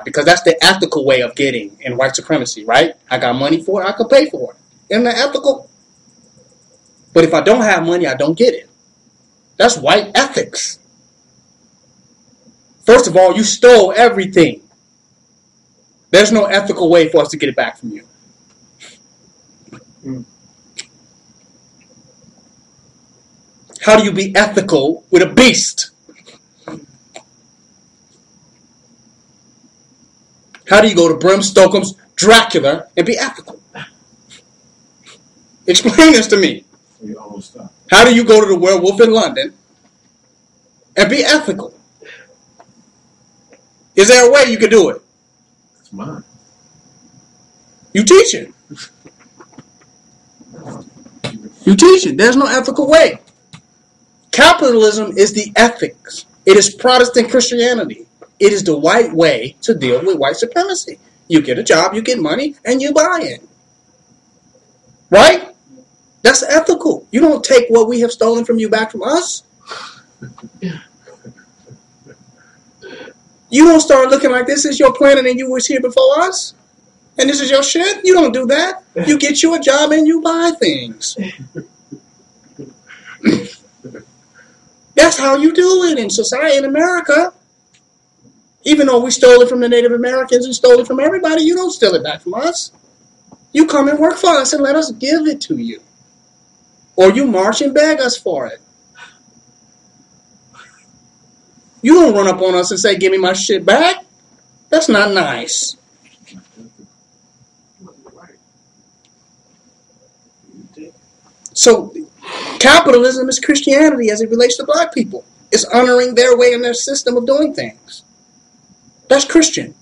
because that's the ethical way of getting in white supremacy, right? I got money for it, I could pay for it. Isn't that ethical? But if I don't have money, I don't get it. That's white ethics. First of all, you stole everything. There's no ethical way for us to get it back from you. How do you be ethical with a beast? How do you go to Bram Stoker's Dracula and be ethical? Explain this to me. How do you go to the Werewolf in London and be ethical? Is there a way you can do it? It's mine. You teach it. You teach it. There's no ethical way. Capitalism is the ethics. It is Protestant Christianity. It is the white way to deal with white supremacy. You get a job, you get money, and you buy it. Right? That's ethical. You don't take what we have stolen from you back from us. You don't start looking like this is your planet and you was here before us. And this is your shit. You don't do that. You get you a job and you buy things. That's how you do it in society in America. Even though we stole it from the Native Americans and stole it from everybody, you don't steal it back from us. You come and work for us and let us give it to you. Or you march and beg us for it. You don't run up on us and say, give me my shit back. That's not nice. So, capitalism is Christianity as it relates to black people. It's honoring their way and their system of doing things. That's Christian.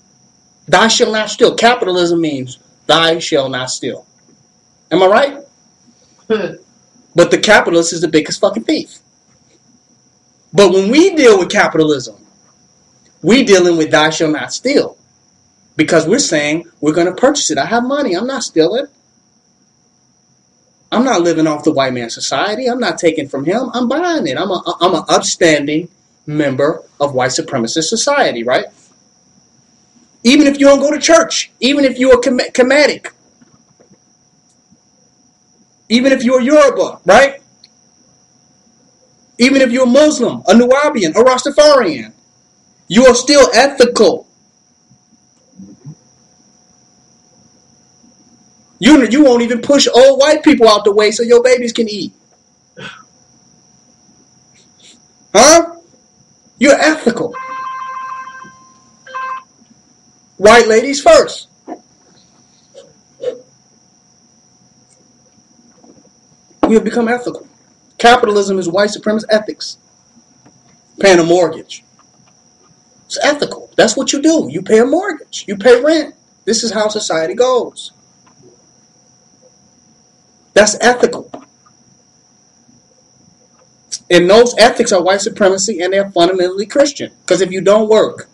Thou shalt not steal. Capitalism means thou shalt not steal. Am I right? But the capitalist is the biggest fucking thief. But when we deal with capitalism, we dealing with thou shalt not steal. Because we're saying we're going to purchase it. I have money. I'm not stealing. I'm not living off the white man's society. I'm not taking from him. I'm buying it. I'm an upstanding member of white supremacist society, right? Even if you don't go to church. Even if you're a Kemetic. Even if you're a Yoruba, right? Even if you're a Muslim, a Nubian, a Rastafarian. You are still ethical. You won't even push old white people out the way so your babies can eat. Huh? You're ethical. White ladies first. We have become ethical. Capitalism is white supremacist ethics. Paying a mortgage. It's ethical. That's what you do. You pay a mortgage. You pay rent. This is how society goes. That's ethical. And those ethics are white supremacy and they're fundamentally Christian. Because if you don't work,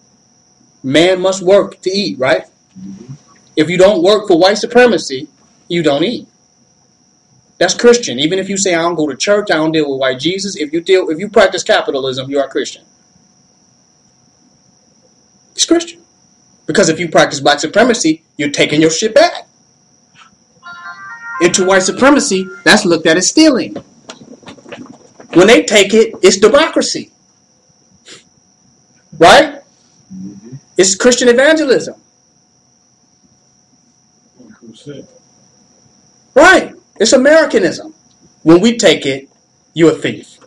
man must work to eat, right? Mm-hmm. If you don't work for white supremacy, you don't eat. That's Christian. Even if you say, I don't go to church, I don't deal with white Jesus, if you practice capitalism, you are Christian. It's Christian. Because if you practice black supremacy, you're taking your shit back. Into white supremacy, that's looked at as stealing. When they take it, it's democracy. Right? Mm-hmm. It's Christian evangelism. Right. It's Americanism. When we take it, you're a thief.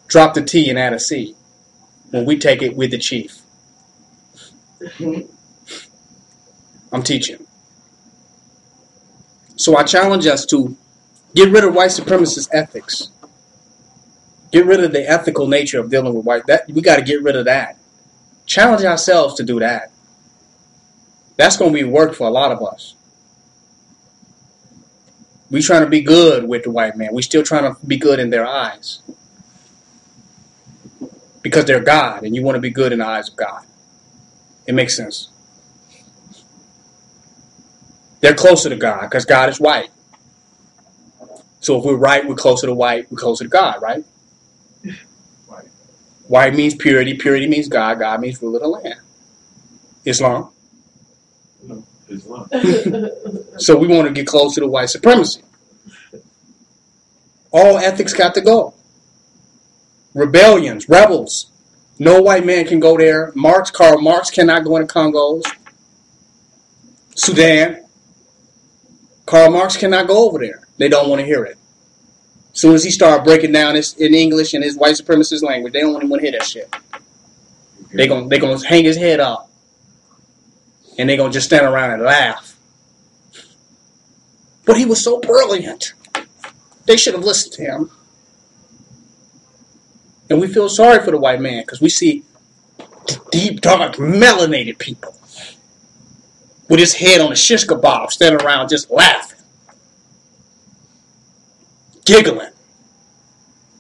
Drop the T and add a C. When we take it, we're the chief. I'm teaching. So I challenge us to get rid of white supremacist ethics. Get rid of the ethical nature of dealing with white. We got to get rid of that. Challenge ourselves to do that. That's going to be work for a lot of us. We trying to be good with the white man. We still trying to be good in their eyes. Because they're God, and you want to be good in the eyes of God. It makes sense. They're closer to God, because God is white. So if we're right, we're closer to white, we're closer to God, right? Right. White means purity. Purity means God. God means rule of the land. Islam. No, Islam. So we want to get close to the white supremacy. All ethics got to go. Rebellions, rebels. No white man can go there. Karl Marx cannot go into Congos. Sudan. Karl Marx cannot go over there. They don't want to hear it. As soon as he started breaking down this in English and his white supremacist language, they don't want to hear that shit. They gonna hang his head up. And they gonna just stand around and laugh. But he was so brilliant. They should have listened to him. And we feel sorry for the white man because we see deep, dark, melanated people with his head on a shish kebab standing around just laughing, giggling.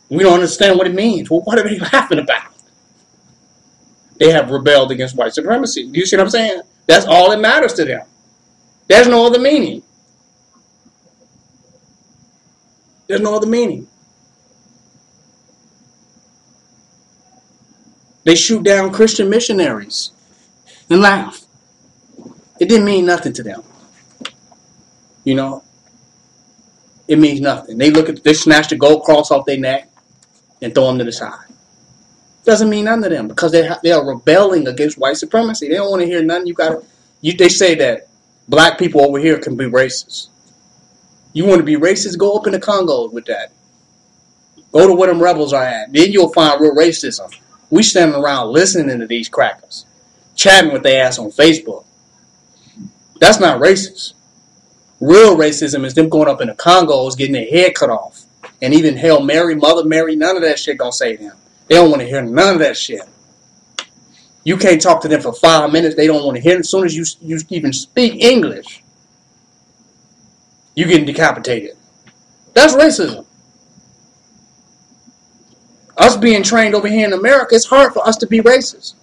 We don't understand what it means. Well, what are they laughing about? They have rebelled against white supremacy. Do you see what I'm saying? That's all that matters to them. There's no other meaning. There's no other meaning. They shoot down Christian missionaries and laugh. It didn't mean nothing to them. You know? It means nothing. They snatch the gold cross off their neck and throw them to the side. Doesn't mean nothing to them because they are rebelling against white supremacy. They don't want to hear nothing. They say that black people over here can be racist. You want to be racist? Go up in the Congo with that. Go to where them rebels are at. Then you'll find real racism. We standing around listening to these crackers, chatting with their ass on Facebook. That's not racist. Real racism is them going up in the Congos, getting their head cut off. And even Hail Mary, Mother Mary, none of that shit gonna save them. They don't want to hear none of that shit. You can't talk to them for 5 minutes. They don't want to hear it. As soon as you even speak English, you getting decapitated. That's racism. Us being trained over here in America, it's hard for us to be racist.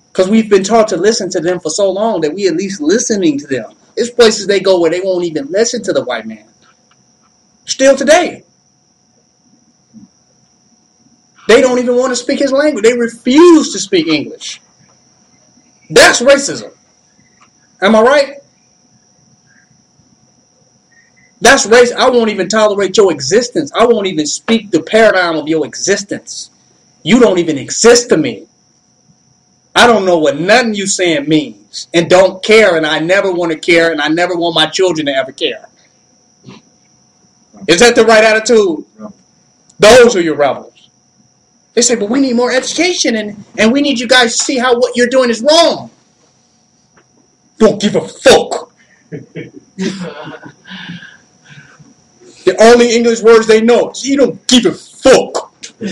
Because we've been taught to listen to them for so long that we at least listening to them. There's places they go where they won't even listen to the white man. Still today. They don't even want to speak his language. They refuse to speak English. That's racism. Am I right? That's race. I won't even tolerate your existence. I won't even speak the paradigm of your existence. You don't even exist to me. I don't know what nothing you saying means. And don't care, and I never want to care, and I never want my children to ever care. Is that the right attitude? Those are your rebels. They say, but we need more education, and we need you guys to see how what you're doing is wrong. Don't give a fuck. The only English words they know is you don't give a fuck. Do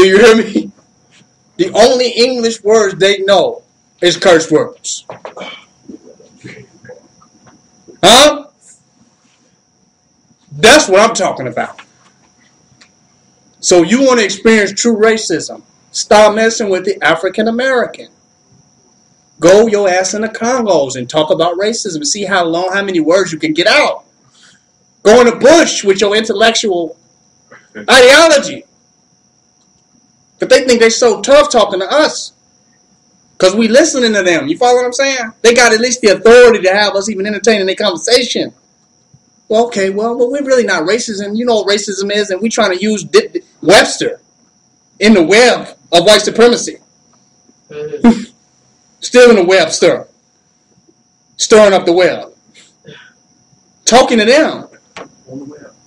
you hear me? The only English words they know is curse words. Huh? That's what I'm talking about. So you want to experience true racism? Stop messing with the African American. Go your ass in the Congos and talk about racism and see how many words you can get out. Go in the bush with your intellectual ideology. But they think they're so tough talking to us. Because we listening to them. You follow what I'm saying? They got at least the authority to have us even entertaining their conversation. Well, okay, well, we're really not racist. You know what racism is, and we're trying to use Webster in the web of white supremacy. Still in the web, stirring up the web. Talking to them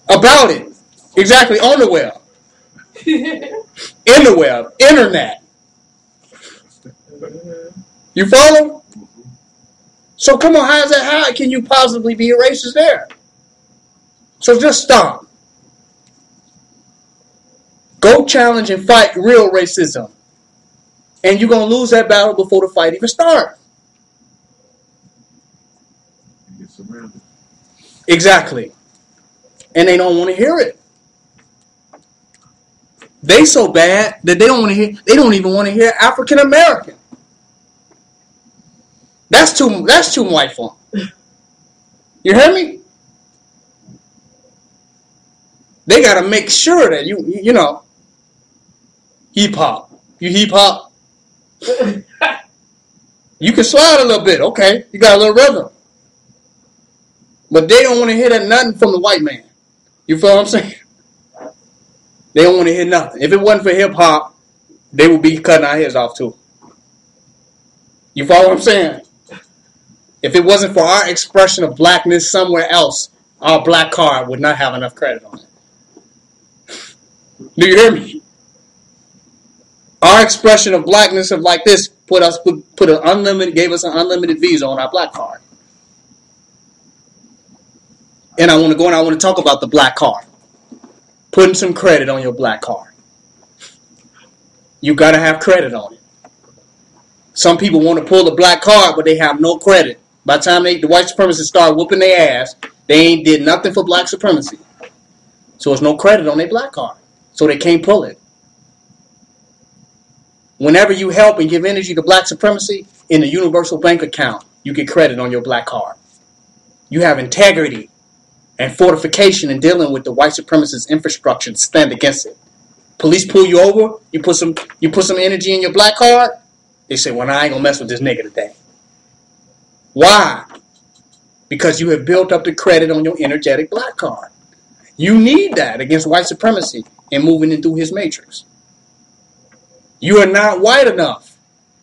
about it. Exactly, on the web. In the web, internet. You follow? So come on, how can you possibly be a racist there? So just stop. Go challenge and fight real racism. And you're going to lose that battle before the fight even starts. Exactly. And they don't want to hear it. They so bad that they don't even want to hear African American. That's too white for them. You hear me? They got to make sure that you know, hip hop. You hip hop. You can slide a little bit. Okay, you got a little rhythm. But they don't want to hear that nothing from the white man. You feel what I'm saying? They don't want to hear nothing. If it wasn't for hip hop, they would be cutting our heads off too. You follow what I'm saying? If it wasn't for our expression of blackness somewhere else, our black card would not have enough credit on it. Do you hear me? Our expression of blackness of like this gave us an unlimited visa on our black card. And I want to talk about the black card. Putting some credit on your black card. You got to have credit on it. Some people want to pull the black card, but they have no credit. By the time the white supremacists start whooping their ass, they ain't did nothing for black supremacy. So there's no credit on their black card. So they can't pull it. Whenever you help and give energy to black supremacy, in the universal bank account, you get credit on your black card. You have integrity and fortification in dealing with the white supremacist infrastructure to stand against it. Police pull you over, you put some energy in your black card, they say, well, I ain't gonna mess with this nigga today. Why? Because you have built up the credit on your energetic black card. You need that against white supremacy and moving in through his matrix. You are not white enough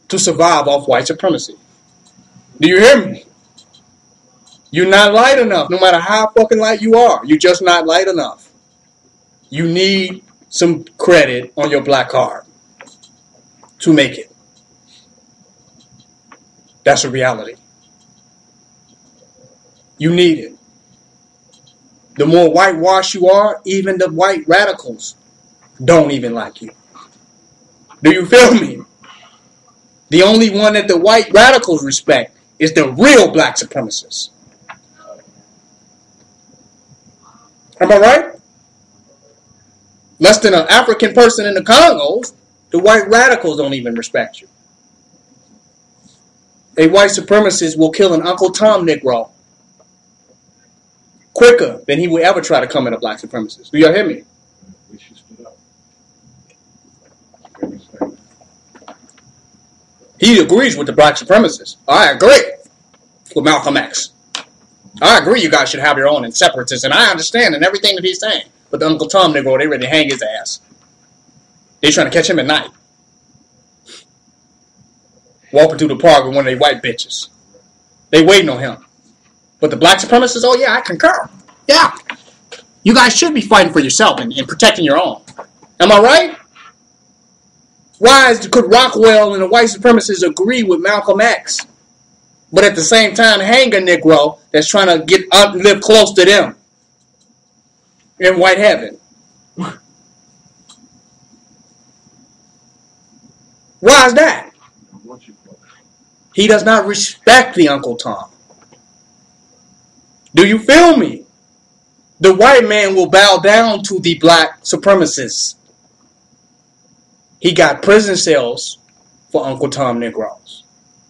to survive off white supremacy. Do you hear me? You're not light enough, no matter how fucking light you are. You're just not light enough. You need some credit on your black card to make it. That's a reality. You need it. The more whitewashed you are, even the white radicals don't even like you. Do you feel me? The only one that the white radicals respect is the real black supremacists. Am I right? Less than an African person in the Congos, the white radicals don't even respect you. A white supremacist will kill an Uncle Tom Negro quicker than he would ever try to come at a black supremacist. Do y'all hear me? We should split up. He agrees with the black supremacists. I agree with Malcolm X. I agree you guys should have your own and separatists, and I understand and everything that he's saying. But the Uncle Tom Negro, they ready to hang his ass. They trying to catch him at night. Walking through the park with one of they white bitches. They waiting on him. But the black supremacists, oh yeah, I concur. Yeah. You guys should be fighting for yourself and protecting your own. Am I right? Why could Rockwell and the white supremacists agree with Malcolm X, but at the same time hang a Negro that's trying to get up and live close to them in white heaven? Why is that? He does not respect the Uncle Tom. Do you feel me? The white man will bow down to the black supremacists. He got prison cells for Uncle Tom Negroes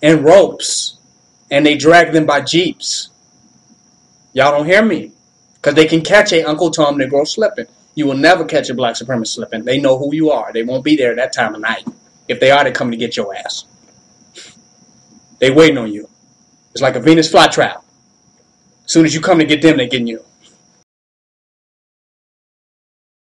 and ropes, and they drag them by jeeps. Y'all don't hear me? Because they can catch a Uncle Tom Negro slipping. You will never catch a black supremacist slipping. They know who you are. They won't be there at that time of night. If they are, they're coming to get your ass. They waiting on you. It's like a Venus flytrap. As soon as you come to get them, they're getting you.